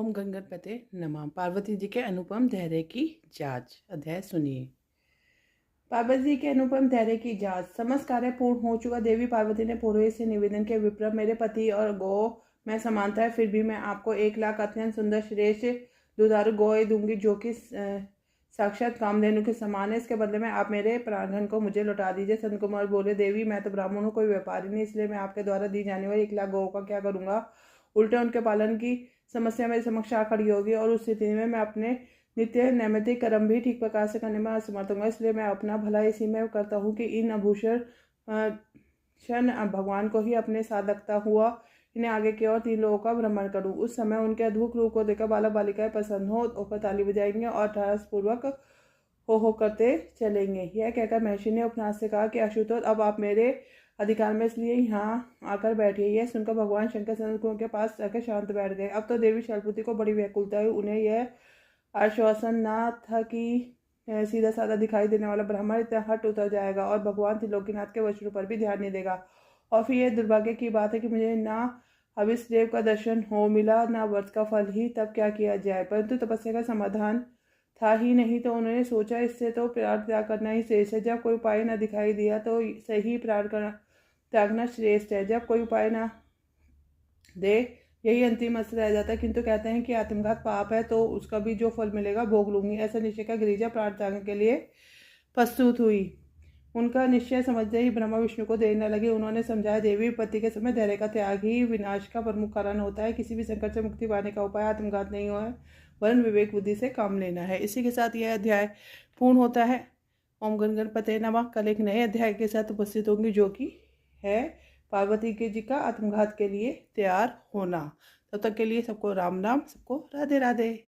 ओम गणपते नमः। पार्वती जी के अनुपम धैर्य की जांच। अध्याय सुनिए। पार्वती जी के अनुपम धैर्य की जांच। समस्त कार्य पूर्ण हो चुका। देवी पार्वती ने पुरोहित से निवेदन के विप्रम, मेरे पति और गौ में समानता है, फिर भी मैं आपको 1 लाख अत्यंत सुंदर श्रेष्ठ दुधारू गौएं दूंगी, जो कि साक्षात कामधेनु के समान है। इसके बदले में आप मेरे प्राणधन को मुझे लौटा दीजिए। संत कुमार बोले, देवी मैं तो ब्राह्मण हूँ, कोई व्यापारी नहीं, इसलिए मैं आपके द्वारा दी जाने वाली 1 लाख गौ का क्या करूंगा। उल्टे उनके पालन की समस्या मेरे समक्ष आ खड़ी होगी और उस स्थिति में मैं अपने नित्य नैमित्तिक कर्म भी ठीक प्रकार से करने में असमर्थ हूँ। इसलिए मैं अपना भला इसी में करता हूँ कि इन आभूषण क्षण भगवान को ही अपने साथ रखता हुआ इन्हें आगे की ओर 3 लोगों का भ्रमण करूं। उस समय उनके अद्भुत रूप को देखकर बालक बालिकाएं प्रसन्न होकर ताली बजाएंगे और ठास पूर्वक हो करते चलेंगे। यह कहकर महर्षि ने उपन्यास से कहा कि अशुतोष, अब आप मेरे अधिकार में, इसलिए यहाँ आकर बैठिए। यह सुनकर भगवान शंकर संतों के पास जाकर शांत बैठ गए। अब तो देवी शैलपुत्री को बड़ी व्याकुलता हुई। उन्हें यह आश्वासन न था कि सीधा साधा दिखाई देने वाला ब्राह्मण इतना हट उतर जाएगा और भगवान त्रिलोकीनाथ के वचनों पर भी ध्यान नहीं देगा। और फिर यह दुर्भाग्य की बात है कि मुझे ना अभिष्टदेव का दर्शन हो मिला, ना व्रत का फल ही, तब क्या किया जाए। परंतु तपस्या का समाधान था ही नहीं, तो उन्होंने सोचा इससे तो प्राण त्याग करना ही श्रेष्ठ है। जब कोई उपाय न दिखाई दिया तो सही प्राण त्यागना श्रेष्ठ है। जब कोई उपाय न दे यही अंतिम अस्त्र रह जाता है। किंतु कहते हैं कि आत्मघात पाप है, तो उसका भी जो फल मिलेगा भोग लूंगी। ऐसा निश्चय का गिरिजा प्राण त्यागने के लिए प्रस्तुत हुई। उनका निश्चय समझते ही ब्रह्मा विष्णु को देर न लगी। उन्होंने समझाया, देवी विपत्ति के समय धैर्य का त्याग ही विनाश का प्रमुख कारण होता है। किसी भी संकट से मुक्ति पाने का उपाय आत्मघात नहीं हो है, वरन विवेक बुद्धि से काम लेना है। इसी के साथ यह अध्याय पूर्ण होता है। ओम गणपते नमः। कल एक नए अध्याय के साथ उपस्थित होंगी, जो कि है पार्वती के जी का आत्मघात के लिए तैयार होना। तब तक के लिए सबको राम नाम, सबको राधे राधे।